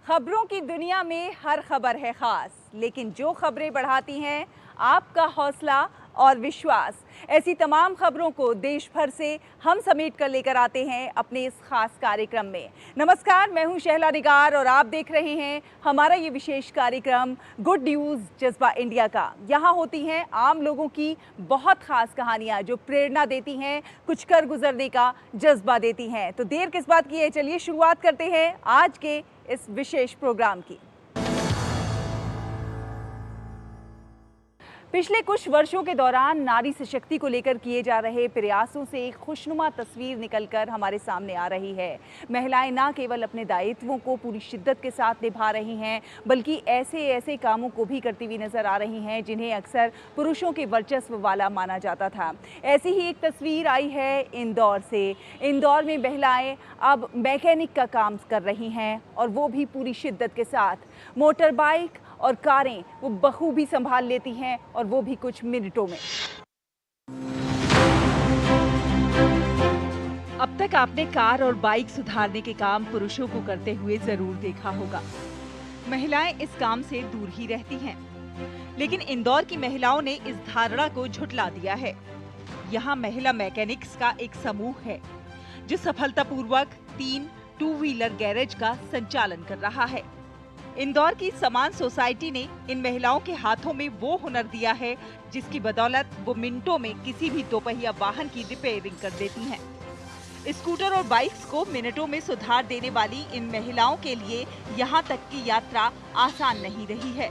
खबरों की दुनिया में हर खबर है खास, लेकिन जो खबरें बढ़ाती हैं आपका हौसला और विश्वास, ऐसी तमाम खबरों को देश भर से हम समेट कर लेकर आते हैं अपने इस खास कार्यक्रम में। नमस्कार, मैं हूं शहला निगार और आप देख रहे हैं हमारा ये विशेष कार्यक्रम गुड न्यूज़ जज्बा इंडिया का। यहाँ होती हैं आम लोगों की बहुत खास कहानियाँ जो प्रेरणा देती हैं, कुछ कर गुजरने का जज्बा देती हैं। तो देर किस बात की है, चलिए शुरुआत करते हैं आज के इस विशेष प्रोग्राम की। पिछले कुछ वर्षों के दौरान नारी सशक्ति को लेकर किए जा रहे प्रयासों से एक खुशनुमा तस्वीर निकलकर हमारे सामने आ रही है। महिलाएं न केवल अपने दायित्वों को पूरी शिद्दत के साथ निभा रही हैं, बल्कि ऐसे कामों को भी करती हुई नजर आ रही हैं जिन्हें अक्सर पुरुषों के वर्चस्व वाला माना जाता था। ऐसी ही एक तस्वीर आई है इंदौर से। इंदौर में महिलाएं अब मैकेनिक का काम कर रही हैं और वो भी पूरी शिद्दत के साथ। मोटर बाइक और कारें वो बखूबी संभाल लेती हैं और वो भी कुछ मिनटों में। अब तक आपने कार और बाइक सुधारने के काम पुरुषों को करते हुए जरूर देखा होगा। महिलाएं इस काम से दूर ही रहती हैं, लेकिन इंदौर की महिलाओं ने इस धारणा को झुठला दिया है। यहाँ महिला मैकेनिक्स का एक समूह है जो सफलतापूर्वक 3 टू व्हीलर गैरेज का संचालन कर रहा है। इंदौर की समान सोसाइटी ने इन महिलाओं के हाथों में वो हुनर दिया है जिसकी बदौलत वो मिनटों में किसी भी दोपहिया वाहन की रिपेयरिंग कर देती हैं। स्कूटर और बाइक्स को मिनटों में सुधार देने वाली इन महिलाओं के लिए यहाँ तक की यात्रा आसान नहीं रही है।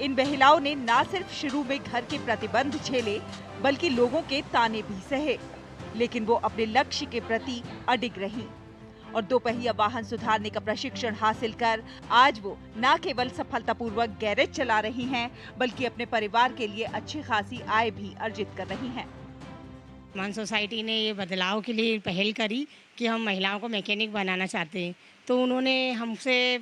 इन महिलाओं ने न सिर्फ शुरू में घर के प्रतिबंध झेले, बल्कि लोगों के ताने भी सहे, लेकिन वो अपने लक्ष्य के प्रति अडिग रहीं और दोपहिया वाहन सुधारने का प्रशिक्षण हासिल कर आज वो न केवल सफलतापूर्वक गैरेज चला रही हैं, बल्कि अपने परिवार के लिए अच्छी खासी आय भी अर्जित कर रही हैं। मान सोसाइटी ने ये बदलाव के लिए पहल करी कि हम महिलाओं को मैकेनिक बनाना चाहते हैं, तो उन्होंने हमसे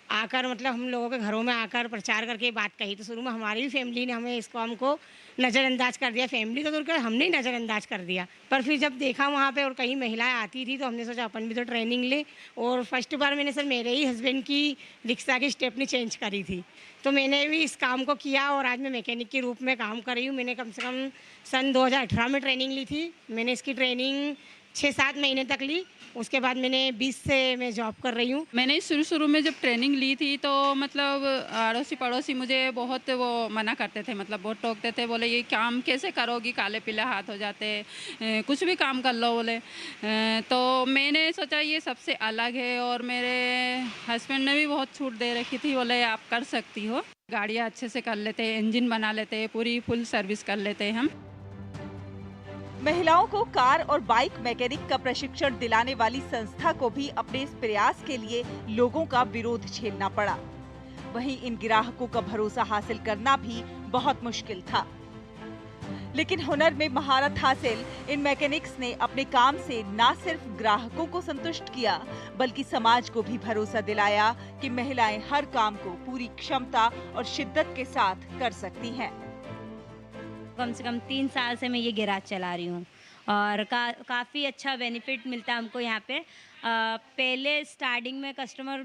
आकर मतलब हम लोगों के घरों में आकर प्रचार करके बात कही। तो शुरू में हमारी भी फैमिली ने हमें इस काम को नज़रअंदाज कर दिया। फैमिली तो दूर कर, हमने ही नज़रअंदाज कर दिया। पर फिर जब देखा वहाँ पे और कई महिलाएं आती थी तो हमने सोचा अपन भी तो ट्रेनिंग ले। और फर्स्ट बार मैंने सर मेरे ही हस्बैंड की रिक्शा की स्टेपनी चेंज करी थी, तो मैंने भी इस काम को किया और आज मैं मैकेनिक के रूप में काम कर रही हूँ। मैंने कम से कम सन 2018 में ट्रेनिंग ली थी। मैंने इसकी ट्रेनिंग 6-7 महीने तक ली। उसके बाद मैंने 20 से मैं जॉब कर रही हूँ। मैंने शुरू में जब ट्रेनिंग ली थी तो मतलब अड़ोसी पड़ोसी मुझे बहुत वो मना करते थे, मतलब बहुत टोकते थे, बोले ये काम कैसे करोगी, काले पीले हाथ हो जाते, कुछ भी काम कर लो बोले। तो मैंने सोचा ये सबसे अलग है और मेरे हस्बैंड ने भी बहुत छूट दे रखी थी, बोले आप कर सकती हो। गाड़ियाँ अच्छे से कर लेते हैं, इंजन बना लेते हैं, पूरी फुल सर्विस कर लेते हैं हम। महिलाओं को कार और बाइक मैकेनिक का प्रशिक्षण दिलाने वाली संस्था को भी अपने इस प्रयास के लिए लोगों का विरोध झेलना पड़ा। वहीं इन ग्राहकों का भरोसा हासिल करना भी बहुत मुश्किल था, लेकिन हुनर में महारत हासिल इन मैकेनिक्स ने अपने काम से न सिर्फ ग्राहकों को संतुष्ट किया, बल्कि समाज को भी भरोसा दिलाया कि महिलाएं हर काम को पूरी क्षमता और शिद्दत के साथ कर सकती हैं। कम से कम 3 साल से मैं ये गैराज चला रही हूँ और काफ़ी अच्छा बेनिफिट मिलता है हमको यहाँ पे। पहले स्टार्टिंग में कस्टमर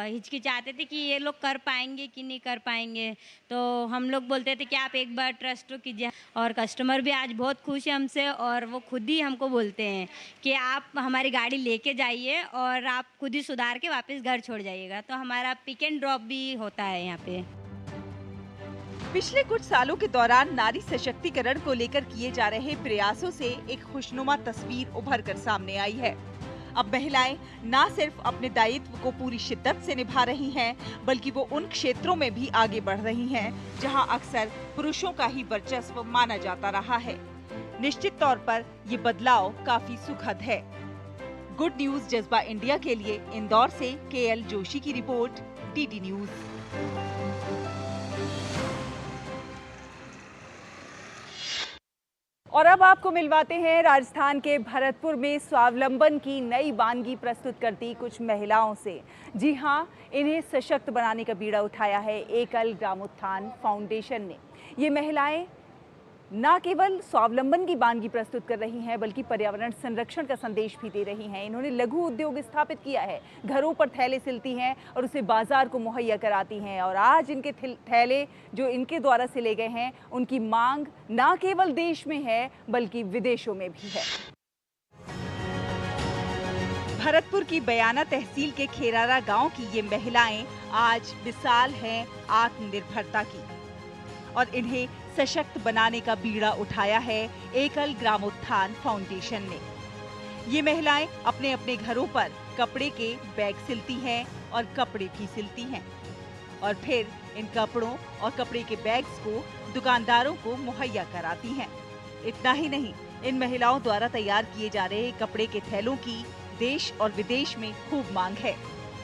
हिचकिचाते थे कि ये लोग कर पाएंगे कि नहीं कर पाएंगे, तो हम लोग बोलते थे कि आप एक बार ट्रस्ट कीजिए। और कस्टमर भी आज बहुत खुश है हमसे और वो खुद ही हमको बोलते हैं कि आप हमारी गाड़ी लेके जाइए और आप खुद ही सुधार के वापस घर छोड़ जाइएगा। तो हमारा पिक एंड ड्रॉप भी होता है यहाँ पे। पिछले कुछ सालों के दौरान नारी सशक्तिकरण को लेकर किए जा रहे प्रयासों से एक खुशनुमा तस्वीर उभर कर सामने आई है। अब महिलाएं न सिर्फ अपने दायित्व को पूरी शिद्दत से निभा रही हैं, बल्कि वो उन क्षेत्रों में भी आगे बढ़ रही हैं जहां अक्सर पुरुषों का ही वर्चस्व माना जाता रहा है। निश्चित तौर पर ये बदलाव काफी सुखद है। गुड न्यूज जज्बा इंडिया के लिए इंदौर से KL जोशी की रिपोर्ट, DD न्यूज। और अब आपको मिलवाते हैं राजस्थान के भरतपुर में स्वावलंबन की नई वानगी प्रस्तुत करती कुछ महिलाओं से। जी हाँ, इन्हें सशक्त बनाने का बीड़ा उठाया है एकल ग्रामोत्थान फाउंडेशन ने। ये महिलाएं न केवल स्वावलंबन की वानगी प्रस्तुत कर रही हैं बल्कि पर्यावरण संरक्षण का संदेश भी दे रही हैं। इन्होंने लघु उद्योग स्थापित किया है, घरों पर थैले सिलती हैं और उसे बाजार को मुहैया कराती हैं। और आज इनके थैले जो इनके द्वारा सिले गए हैं, उनकी मांग न केवल देश में है बल्कि विदेशों में भी है। भरतपुर की बयाना तहसील के खेरारा गांव की ये महिलाएं आज मिसाल हैं आत्मनिर्भरता की और इन्हें सशक्त बनाने का बीड़ा उठाया है एकल ग्रामोत्थान फाउंडेशन ने। ये महिलाएं अपने अपने घरों पर कपड़े के बैग सिलती हैं और कपड़े भी सिलती हैं और फिर इन कपड़ों और कपड़े के बैग्स को दुकानदारों को मुहैया कराती हैं। इतना ही नहीं, इन महिलाओं द्वारा तैयार किए जा रहे कपड़े के थैलों की देश और विदेश में खूब मांग है।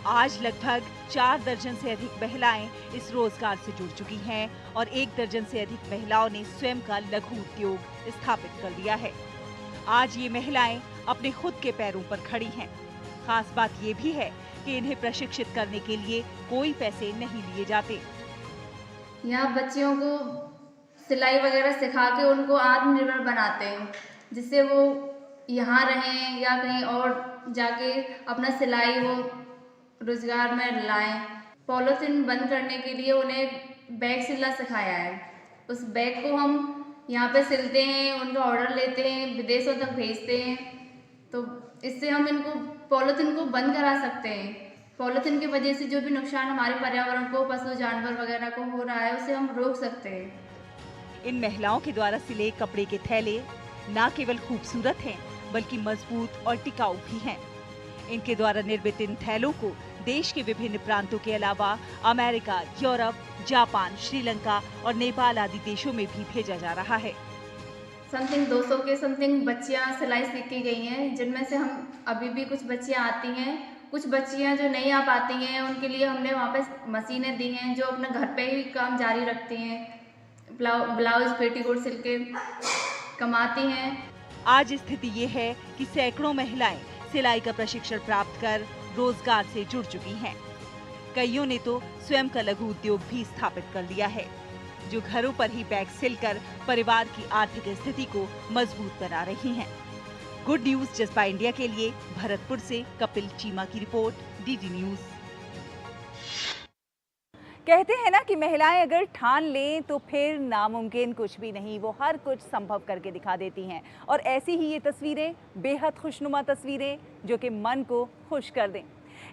आज लगभग 4 दर्जन से अधिक महिलाएं इस रोजगार से जुड़ चुकी हैं और 1 दर्जन से अधिक महिलाओं ने स्वयं का लघु उद्योग स्थापित कर लिया है। आज ये महिलाएं अपने खुद के पैरों पर खड़ी हैं। खास बात ये भी है कि इन्हें प्रशिक्षित करने के लिए कोई पैसे नहीं लिए जाते। यहाँ बच्चियों को सिलाई वगैरह सिखा के उनको आत्मनिर्भर बनाते हैं, जिससे वो यहाँ रहें या कहीं और जाके अपना सिलाई वो रोजगार में लाएं। पॉलीथीन बंद करने के लिए उन्हें बैग सिलना सिखाया है। उस बैग को हम यहाँ पे सिलते हैं, उनका ऑर्डर लेते हैं, विदेशों तक भेजते हैं। तो इससे हम इनको पॉलीथीन को बंद करा सकते हैं। पॉलीथीन की वजह से जो भी नुकसान हमारे पर्यावरण को, पशु जानवर वगैरह को हो रहा है, उसे हम रोक सकते हैं। इन महिलाओं के द्वारा सिले कपड़े के थैले न केवल खूबसूरत हैं बल्कि मजबूत और टिकाऊ भी हैं। इनके द्वारा निर्मित इन थैलों को देश के विभिन्न प्रांतों के अलावा अमेरिका, यूरोप, जापान, श्रीलंका और नेपाल आदि देशों में भी भेजा जा रहा है। समथिंग 200 के समथिंग बच्चियां सिलाई सीख की गई हैं, जिनमें से हम अभी भी कुछ बच्चियां आती हैं। कुछ बच्चियां जो नहीं आ पाती हैं, उनके लिए हमने वहाँ पे मशीनें दी हैं जो अपने घर पे ही काम जारी रखती हैं। ब्लाउज पेटीकोट सिल के कमाती हैं। आज स्थिति ये है कि सैकड़ों महिलाएं सिलाई का प्रशिक्षण प्राप्त कर रोजगार से जुड़ चुकी हैं। कईयों ने तो स्वयं का लघु उद्योग भी स्थापित कर लिया है, जो घरों पर ही बैग सिलकर परिवार की आर्थिक स्थिति को मजबूत बना रही हैं। गुड न्यूज जज्बा इंडिया के लिए भरतपुर से कपिल चीमा की रिपोर्ट, डीडी न्यूज। कहते हैं ना कि महिलाएं अगर ठान लें तो फिर नामुमकिन कुछ भी नहीं, वो हर कुछ संभव करके दिखा देती हैं। और ऐसी ही ये तस्वीरें, बेहद खुशनुमा तस्वीरें जो कि मन को खुश कर दें।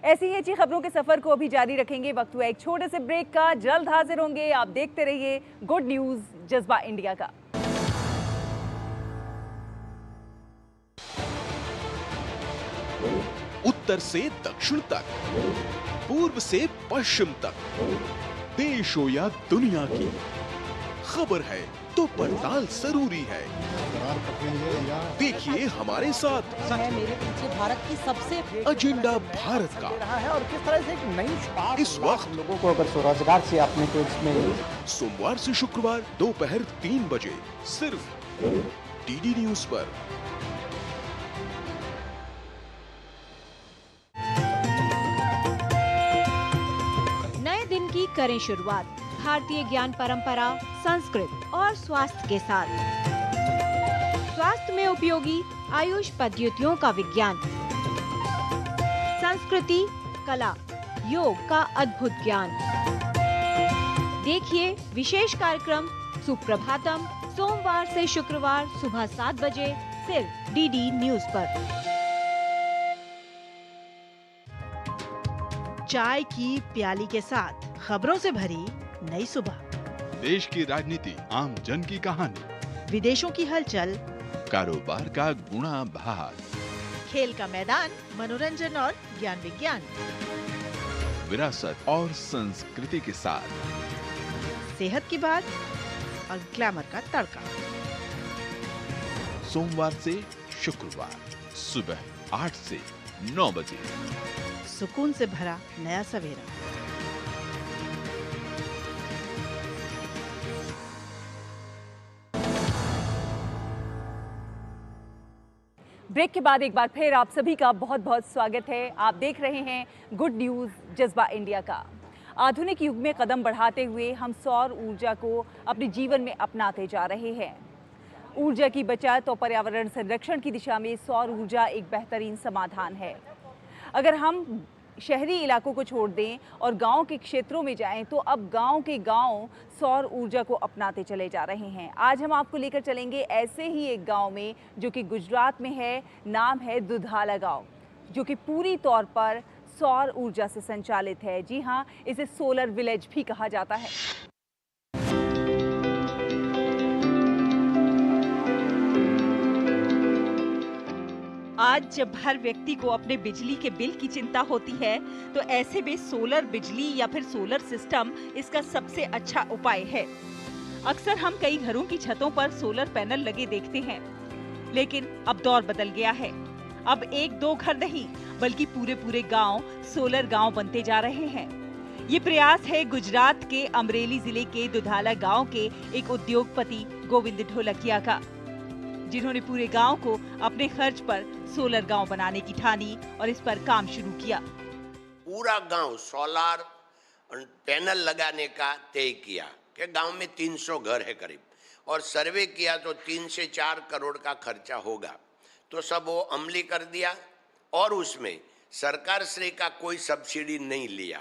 ऐसी ही अच्छी खबरों के सफर को अभी जारी रखेंगे। वक्त हुआ एक छोटे से ब्रेक का, जल्द हाजिर होंगे। आप देखते रहिए गुड न्यूज जज्बा इंडिया का। उत्तर से दक्षिण तक, पूर्व से पश्चिम तक, देश हो या दुनिया की खबर है तो पड़ताल जरूरी है। देखिए हमारे साथ मेरे पीछे भारत की सबसे एजेंडा भारत का है और किस तरह से एक नई इस वक्त लोगों को अगर स्वरोजगार से अपने को इसमें सोमवार से शुक्रवार दोपहर 3 बजे सिर्फ डीडी न्यूज पर। नए दिन की करें शुरुआत भारतीय ज्ञान परंपरा, संस्कृत और स्वास्थ्य के साथ। स्वास्थ्य में उपयोगी आयुष पद्धतियों का विज्ञान, संस्कृति, कला, योग का अद्भुत ज्ञान। देखिए विशेष कार्यक्रम सुप्रभातम सोमवार से शुक्रवार सुबह 7 बजे सिर्फ डीडी न्यूज पर। चाय की प्याली के साथ खबरों से भरी नई सुबह, देश की राजनीति, आम जन की कहानी, विदेशों की हलचल, कारोबार का गुणा भाग, खेल का मैदान, मनोरंजन और ज्ञान विज्ञान, विरासत और संस्कृति के साथ सेहत की बात और ग्लैमर का तड़का। सोमवार से शुक्रवार सुबह 8 से 9 बजे। सुकून से भरा नया सवेरा। ब्रेक के बाद एक बार फिर आप सभी का बहुत बहुत स्वागत है। आप देख रहे हैं गुड न्यूज जज्बा इंडिया का। आधुनिक युग में कदम बढ़ाते हुए हम सौर ऊर्जा को अपने जीवन में अपनाते जा रहे हैं। ऊर्जा की बचत और पर्यावरण संरक्षण की दिशा में सौर ऊर्जा एक बेहतरीन समाधान है। अगर हम शहरी इलाकों को छोड़ दें और गांव के क्षेत्रों में जाएं तो अब गांव के गांव सौर ऊर्जा को अपनाते चले जा रहे हैं। आज हम आपको लेकर चलेंगे ऐसे ही एक गांव में जो कि गुजरात में है। नाम है दुधाला गांव, जो कि पूरी तौर पर सौर ऊर्जा से संचालित है। जी हाँ, इसे सोलर विलेज भी कहा जाता है। आज जब हर व्यक्ति को अपने बिजली के बिल की चिंता होती है तो ऐसे में सोलर बिजली या फिर सोलर सिस्टम इसका सबसे अच्छा उपाय है। अक्सर हम कई घरों की छतों पर सोलर पैनल लगे देखते हैं, लेकिन अब दौर बदल गया है। अब एक दो घर नहीं बल्कि पूरे पूरे गांव सोलर गांव बनते जा रहे हैं। ये प्रयास है गुजरात के अमरेली जिले के दुधाला गांव के एक उद्योगपति गोविंद ढोलकिया का, जिन्होंने पूरे गांव को अपने खर्च पर सोलर गांव बनाने की ठानी और इस पर काम शुरू किया। पूरा गांव सोलर पैनल लगाने का तय किया कि गांव में 300 घर है करीब, और सर्वे किया तो 3 से 4 करोड़ का खर्चा होगा। तो सब वो अमली कर दिया और उसमें सरकार श्री का कोई सब्सिडी नहीं लिया,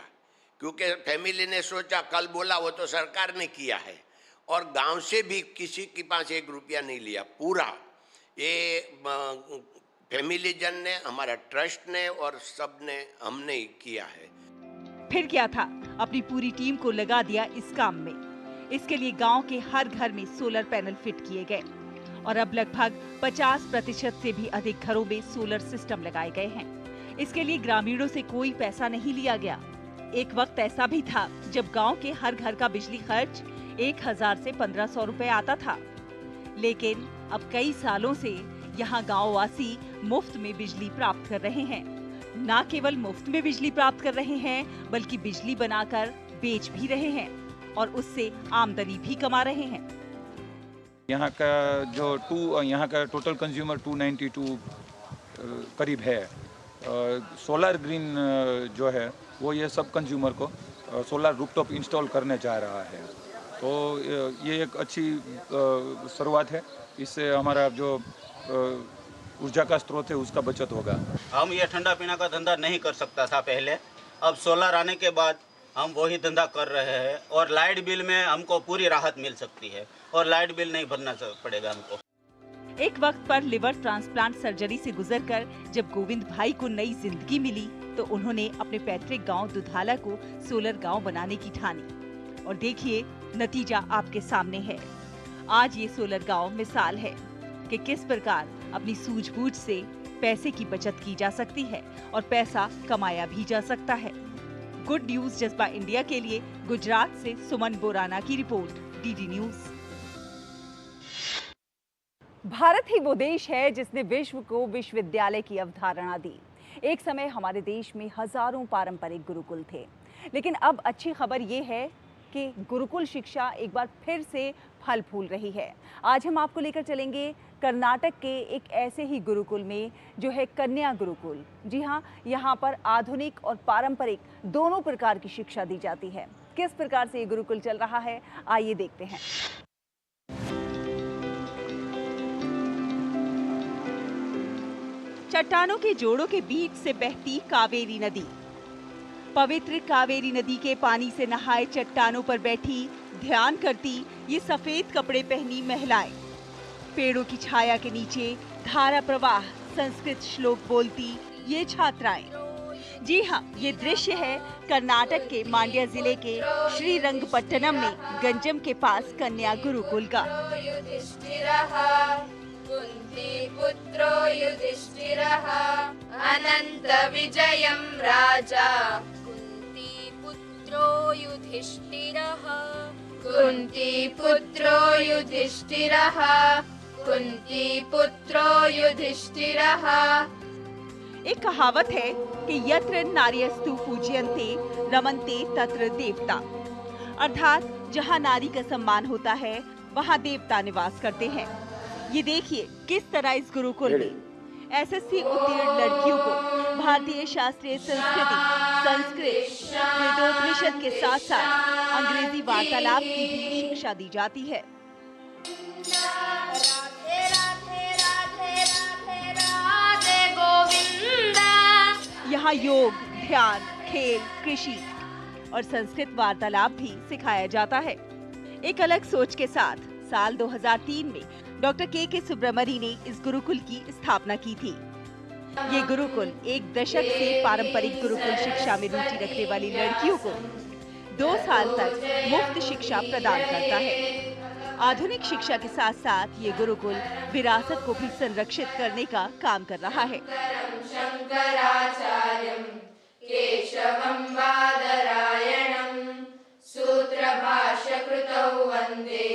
क्योंकि फैमिली ने सोचा कल बोला वो तो सरकार ने किया है, और गांव से भी किसी के पास 1 रुपया नहीं लिया। पूरा ये फैमिली जन ने, हमारा ट्रस्ट ने और सब ने, हमने ही किया है। फिर क्या था, अपनी पूरी टीम को लगा दिया इस काम में। इसके लिए गांव के हर घर में सोलर पैनल फिट किए गए और अब लगभग 50% से भी अधिक घरों में सोलर सिस्टम लगाए गए हैं। इसके लिए ग्रामीणों से कोई पैसा नहीं लिया गया। एक वक्त ऐसा भी था जब गांव के हर घर का बिजली खर्च 1000 से 1500 रुपए आता था, लेकिन अब कई सालों से यहाँ गांववासी मुफ्त में बिजली प्राप्त कर रहे हैं। न केवल मुफ्त में बिजली प्राप्त कर रहे हैं बल्कि बिजली बनाकर बेच भी रहे हैं और उससे आमदनी भी कमा रहे हैं। यहाँ का टोटल कंज्यूमर 292 करीब है। सोलर ग्रीन जो है वो ये सब कंज्यूमर को सोलर रूफटॉप इंस्टॉल करने जा रहा है। तो ये एक अच्छी शुरुआत है। इससे हमारा जो ऊर्जा का स्रोत है उसका बचत होगा। हम ये ठंडा पीना का धंधा नहीं कर सकता था पहले, अब सोलर आने के बाद हम वही धंधा कर रहे हैं और लाइट बिल में हमको पूरी राहत मिल सकती है और लाइट बिल नहीं भरना पड़ेगा हमको। एक वक्त पर लिवर ट्रांसप्लांट सर्जरी से गुजरकर जब गोविंद भाई को नई जिंदगी मिली तो उन्होंने अपने पैतृक गांव दुधाला को सोलर गांव बनाने की ठानी और देखिए नतीजा आपके सामने है। आज ये सोलर गांव मिसाल है कि किस प्रकार अपनी सूझबूझ से पैसे की बचत की जा सकती है और पैसा कमाया भी जा सकता है। गुड न्यूज जज्बा इंडिया के लिए गुजरात से सुमन बोराना की रिपोर्ट, डीडी न्यूज। भारत ही वो देश है जिसने विश्व को विश्वविद्यालय की अवधारणा दी। एक समय हमारे देश में हजारों पारंपरिक गुरुकुल थे, लेकिन अब अच्छी खबर ये है कि गुरुकुल शिक्षा एक बार फिर से फल फूल रही है। आज हम आपको लेकर चलेंगे कर्नाटक के एक ऐसे ही गुरुकुल में जो है कन्या गुरुकुल। जी हाँ, यहाँ पर आधुनिक और पारंपरिक दोनों प्रकार की शिक्षा दी जाती है। किस प्रकार से ये गुरुकुल चल रहा है, आइए देखते हैं। चट्टानों के जोड़ों के बीच से बहती कावेरी नदी। पवित्र कावेरी नदी के पानी से नहाए चट्टानों पर बैठी ध्यान करती ये सफेद कपड़े पहनी महिलाएं, पेड़ों की छाया के नीचे धारा प्रवाह संस्कृत श्लोक बोलती ये छात्राएं। जी हाँ, ये दृश्य है कर्नाटक के मांड्या जिले के श्रीरंगपट्टनम में गंजम के पास कन्या गुरुकुल का। पुत्रो युधिष्ठिरः अनंत विजयं राजा कुंती पुत्रो युधिष्ठिरः कुंती पुत्रो युधिष्ठिरः कुंती पुत्रो युधिष्ठिरः। एक कहावत है कि यत्र नार्यस्तु पूज्यन्ते रमन्ते तत्र देवता, अर्थात जहाँ नारी का सम्मान होता है वहाँ देवता निवास करते हैं। ये देखिए किस तरह इस गुरुकुल में एसएससी उत्तीर्ण लड़कियों को भारतीय शास्त्रीय संस्कृति, संस्कृत, वेदोपनिषद के साथ साथ अंग्रेजी वार्तालाप की भी शिक्षा दी जाती है। यहाँ योग, ध्यान, खेल, कृषि और संस्कृत वार्तालाप भी सिखाया जाता है। एक अलग सोच के साथ साल 2003 में डॉक्टर के सुब्रमणी ने इस गुरुकुल की स्थापना की थी। ये गुरुकुल एक दशक से पारंपरिक गुरुकुल शिक्षा में रुचि रखने वाली लड़कियों को 2 साल तक मुफ्त शिक्षा प्रदान करता है। आधुनिक शिक्षा के साथ साथ ये गुरुकुल विरासत को भी संरक्षित करने का काम कर रहा है। शंकराचार्यं केशवं बादरायणं सूत्रभाष्यकृतौ वन्दे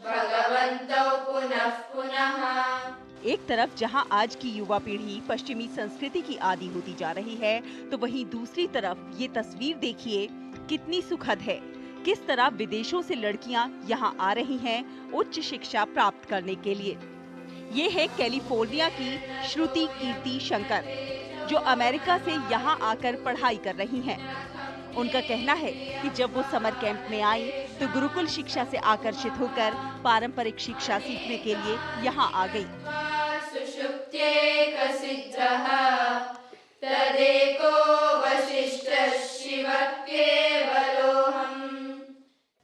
भगवन्तौ पुनः पुनः। एक तरफ जहां आज की युवा पीढ़ी पश्चिमी संस्कृति की आदी होती जा रही है, तो वहीं दूसरी तरफ ये तस्वीर देखिए कितनी सुखद है। किस तरह विदेशों से लड़कियां यहां आ रही हैं उच्च शिक्षा प्राप्त करने के लिए। ये है कैलिफोर्निया की श्रुति कीर्ति शंकर, जो अमेरिका से यहां आकर पढ़ाई कर रही हैं। उनका कहना है कि जब वो समर कैंप में आई तो गुरुकुल शिक्षा से आकर्षित होकर पारंपरिक शिक्षा सीखने के लिए यहाँ आ गई। सुषुप्त्येकसिद्धः तदेको वसिष्ठः शिवः केवलोऽहम्।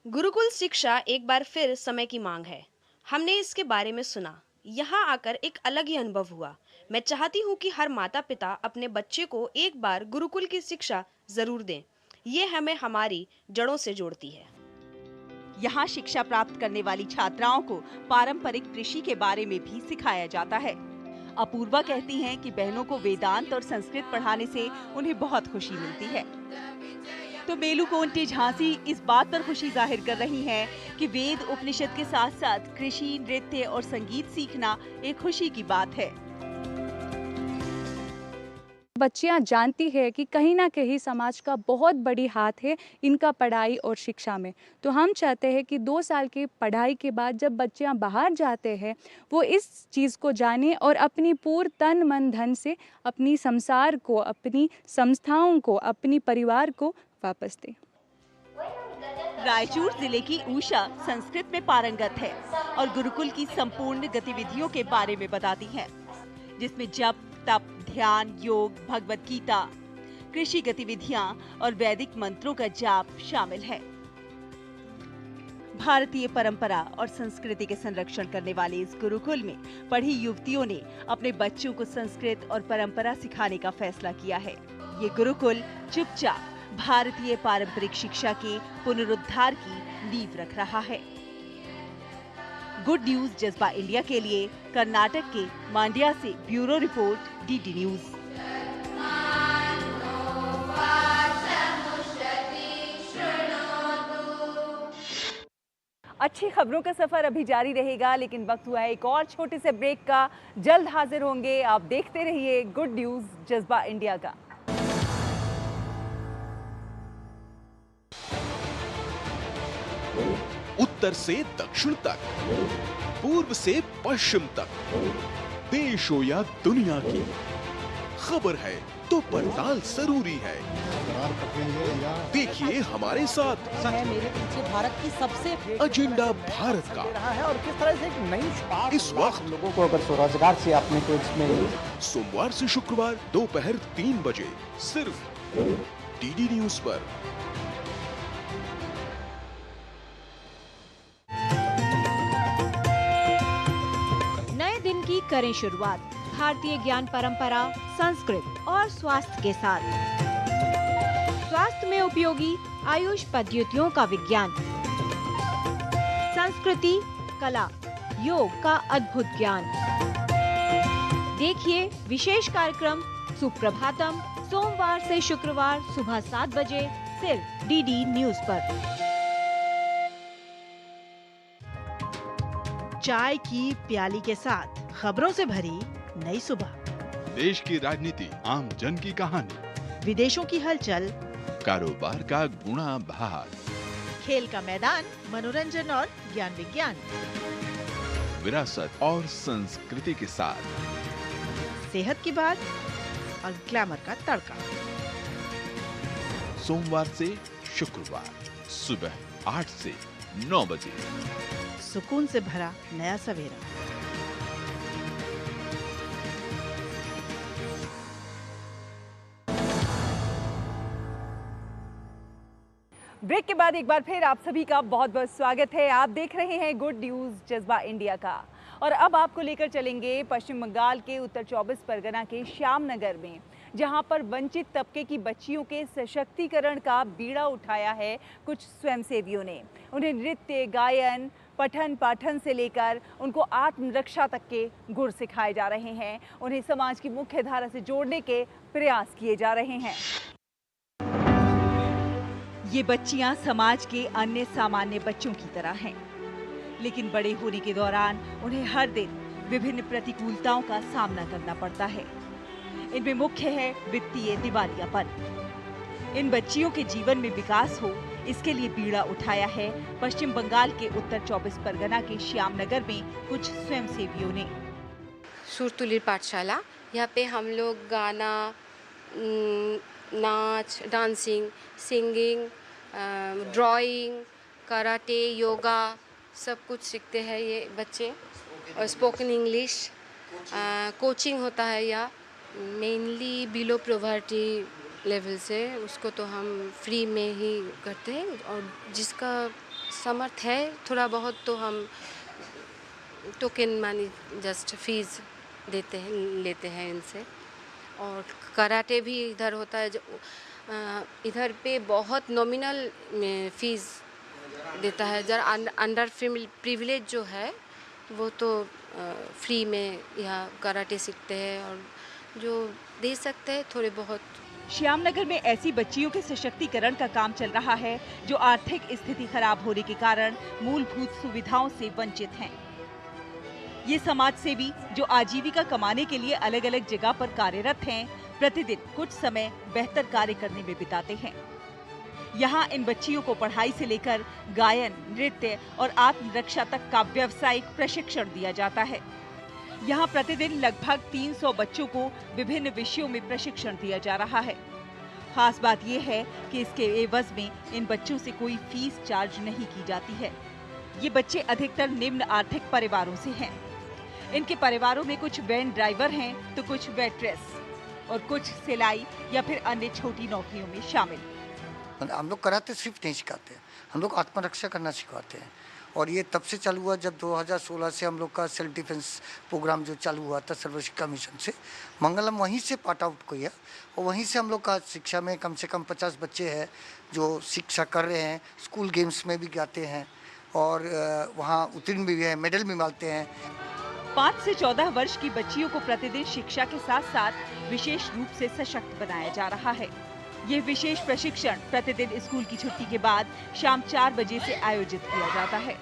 गुरुकुल शिक्षा एक बार फिर समय की मांग है। हमने इसके बारे में सुना, यहाँ आकर एक अलग ही अनुभव हुआ। मैं चाहती हूँ कि हर माता पिता अपने बच्चे को एक बार गुरुकुल की शिक्षा जरूर दें। ये हमें हमारी जड़ों से जोड़ती है। यहाँ शिक्षा प्राप्त करने वाली छात्राओं को पारंपरिक कृषि के बारे में भी सिखाया जाता है। अपूर्वा कहती हैं कि बहनों को वेदांत और संस्कृत पढ़ाने से उन्हें बहुत खुशी मिलती है। तो मेलू कोंटे झांसी इस बात पर खुशी जाहिर कर रही हैं कि वेद उपनिषद के साथ साथ कृषि, नृत्य और संगीत सीखना एक खुशी की बात है। बच्चियां जानती है कि कहीं ना कहीं समाज का बहुत बड़ी हाथ है इनका पढ़ाई और शिक्षा में। तो हम चाहते हैं कि 2 साल की पढ़ाई के बाद जब बच्चियां बाहर जाते हैं वो इस चीज़ को जानें और अपनी पूर्ण तन मन धन से अपनी संसार को, अपनी संस्थाओं को, अपनी परिवार को वापस दें। रायचूर जिले की उषा संस्कृत में पारंगत है और गुरुकुल की संपूर्ण गतिविधियों के बारे में बताती है, जिसमें जप, तप, ध्यान, योग, भगवत गीता, कृषि गतिविधियां और वैदिक मंत्रों का जाप शामिल है। भारतीय परंपरा और संस्कृति के संरक्षण करने वाले इस गुरुकुल में पढ़ी युवतियों ने अपने बच्चों को संस्कृत और परंपरा सिखाने का फैसला किया है। ये गुरुकुल चुपचाप भारतीय पारंपरिक शिक्षा के पुनरुद्धार की नींव रख रहा है। गुड न्यूज जज्बा इंडिया के लिए कर्नाटक के मांड्या से ब्यूरो रिपोर्ट, डीडी न्यूज। अच्छी खबरों का सफर अभी जारी रहेगा, लेकिन वक्त हुआ है एक और छोटे से ब्रेक का। जल्द हाजिर होंगे, आप देखते रहिए गुड न्यूज जज्बा इंडिया का। उत्तर से दक्षिण तक, पूर्व से पश्चिम तक, देश हो या दुनिया की खबर है तो पड़ताल जरूरी है। देखिए हमारे साथ मेरे पीछे भारत की सबसे एजेंडा भारत का है और किस तरह से एक नई शुरुआत इस वक्त लोगों को अगर स्वरोजगार से अपने को इसमें सोमवार से शुक्रवार दोपहर 3 बजे सिर्फ डीडी न्यूज पर। नए दिन की करें शुरुआत भारतीय ज्ञान परंपरा, संस्कृत और स्वास्थ्य के साथ। स्वास्थ्य में उपयोगी आयुष पद्धतियों का विज्ञान, संस्कृति, कला, योग का अद्भुत ज्ञान। देखिए विशेष कार्यक्रम सुप्रभातम सोमवार से शुक्रवार सुबह 7 बजे सिर्फ डीडी न्यूज पर। चाय की प्याली के साथ खबरों से भरी नई सुबह, देश की राजनीति, आम जन की कहानी, विदेशों की हलचल, कारोबार का गुणा भाग, खेल का मैदान, मनोरंजन और ज्ञान विज्ञान, विरासत और संस्कृति के साथ सेहत की बात और ग्लैमर का तड़का। सोमवार से शुक्रवार सुबह 8 से 9 बजे सुकून से भरा नया सवेरा। के बाद एक बार फिर आप सभी का बहुत बहुत स्वागत है। आप देख रहे हैं गुड न्यूज़ जज्बा इंडिया का और अब आपको लेकर चलेंगे पश्चिम बंगाल के उत्तर 24 परगना के श्यामनगर में, जहां पर वंचित तबके की बच्चियों के सशक्तिकरण का बीड़ा उठाया है कुछ स्वयंसेवियों ने। उन्हें नृत्य, गायन, पठन पाठन से लेकर उनको आत्मरक्षा तक के गुर सिखाए जा रहे हैं। उन्हें समाज की मुख्य धारा से जोड़ने के प्रयास किए जा रहे हैं। ये बच्चियां समाज के अन्य सामान्य बच्चों की तरह हैं, लेकिन बड़े होने के दौरान उन्हें हर दिन विभिन्न प्रतिकूलताओं का सामना करना पड़ता है। इनमें मुख्य है वित्तीय दिवालियापन। इन बच्चियों के जीवन में विकास हो, इसके लिए बीड़ा उठाया है पश्चिम बंगाल के उत्तर 24 परगना के श्यामनगर में कुछ स्वयंसेवियों ने। सुरतुलिर पाठशाला, यहाँ पे हम लोग गाना, नाच, dancing, singing, drawing, karate, yoga सब कुछ सीखते हैं ये बच्चे, और स्पोकन इंग्लिश कोचिंग होता है। या मेनली बिलो पॉवर्टी लेवल से उसको तो हम फ्री में ही करते हैं, और जिसका समर्थ है थोड़ा बहुत तो हम टोकन मानी जस्ट फीस देते हैं, लेते हैं इनसे। और कराटे भी इधर होता है, जो इधर पे बहुत नॉमिनल फीस देता है। जरा अंडर प्रिविलेज जो है वो तो फ्री में यहाँ कराटे सीखते हैं, और जो दे सकते हैं थोड़े बहुत। श्यामनगर में ऐसी बच्चियों के सशक्तिकरण का काम चल रहा है जो आर्थिक स्थिति खराब होने के कारण मूलभूत सुविधाओं से वंचित हैं। ये समाज सेवी जो आजीविका कमाने के लिए अलग अलग जगह पर कार्यरत हैं, प्रतिदिन कुछ समय बेहतर कार्य करने में बिताते हैं। यहाँ इन बच्चियों को पढ़ाई से लेकर गायन, नृत्य और आत्मरक्षा तक का व्यावसायिक प्रशिक्षण दिया जाता है। यहाँ प्रतिदिन लगभग 300 बच्चों को विभिन्न विषयों में प्रशिक्षण दिया जा रहा है। खास बात यह है कि इसके एवज में इन बच्चों से कोई फीस चार्ज नहीं की जाती है। ये बच्चे अधिकतर निम्न आर्थिक परिवारों से हैं। इनके परिवारों में कुछ वैन ड्राइवर हैं तो कुछ वेट्रेस और कुछ सिलाई या फिर अन्य छोटी नौकरियों में शामिल। हम लोग कराटे सिर्फ नहीं सिखाते, हम लोग आत्मरक्षा करना सिखाते हैं। और ये तब से चालू हुआ जब 2016 से हम लोग का सेल्फ डिफेंस प्रोग्राम जो चालू हुआ था सर्व शिक्षा मिशन से। मंगलम वहीं से पार्ट आउट किया और वहीं से हम लोग का शिक्षा में कम से कम 50 बच्चे हैं जो शिक्षा कर रहे हैं। स्कूल गेम्स में भी गाते हैं और वहाँ उत्तीर्ण भी है, मेडल भी मिलते हैं। 5 से 14 वर्ष की बच्चियों को प्रतिदिन शिक्षा के साथ साथ विशेष रूप से सशक्त बनाया जा रहा है। ये विशेष प्रशिक्षण प्रतिदिन स्कूल की छुट्टी के बाद शाम 4 बजे से आयोजित किया जाता है।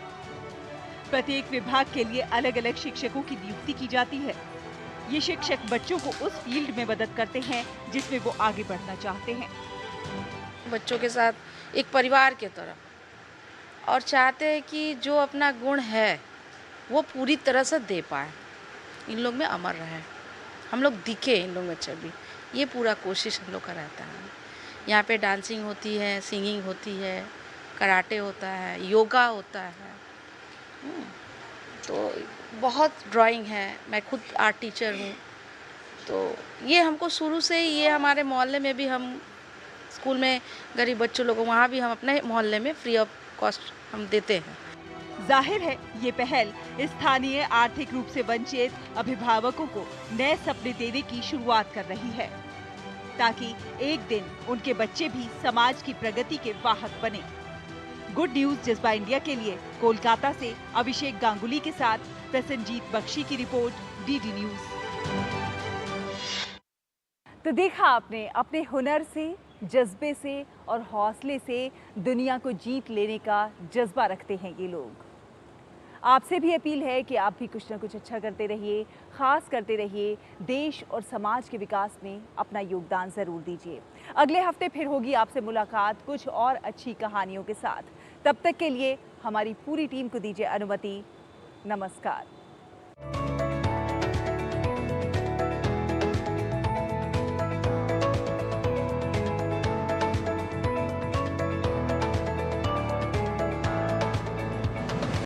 प्रत्येक विभाग के लिए अलग अलग शिक्षकों की नियुक्ति की जाती है। ये शिक्षक बच्चों को उस फील्ड में मदद करते हैं जिसमें वो आगे बढ़ना चाहते हैं। बच्चों के साथ एक परिवार की तरह, और चाहते हैं कि जो अपना गुण है वो पूरी तरह से दे पाए, इन लोग में अमर रहे, हम लोग दिखे इन लोग में छवि, ये पूरा कोशिश हम लोग का रहता है। यहाँ पे डांसिंग होती है, सिंगिंग होती है, कराटे होता है, योगा होता है, तो बहुत ड्राइंग है। मैं खुद आर्ट टीचर हूँ, तो ये हमको शुरू से ही, ये हमारे मोहल्ले में भी हम स्कूल में गरीब बच्चों लोगों, वहाँ भी हम अपने मोहल्ले में फ्री ऑफ कॉस्ट हम देते हैं। जाहिर है ये पहल स्थानीय आर्थिक रूप से वंचित अभिभावकों को नए सपने देने की शुरुआत कर रही है, ताकि एक दिन उनके बच्चे भी समाज की प्रगति के वाहक बने। गुड न्यूज़ जज्बा इंडिया के लिए कोलकाता से अभिषेक गांगुली के साथ प्रसन्नजीत बख्शी की रिपोर्ट, डीडी न्यूज़। तो देखा आपने, अपने हुनर से, जज्बे से और हौसले से दुनिया को जीत लेने का जज्बा रखते हैं ये लोग। आपसे भी अपील है कि आप भी कुछ ना कुछ अच्छा करते रहिए, खास करते रहिए, देश और समाज के विकास में अपना योगदान ज़रूर दीजिए। अगले हफ्ते फिर होगी आपसे मुलाकात कुछ और अच्छी कहानियों के साथ। तब तक के लिए हमारी पूरी टीम को दीजिए अनुमति। नमस्कार।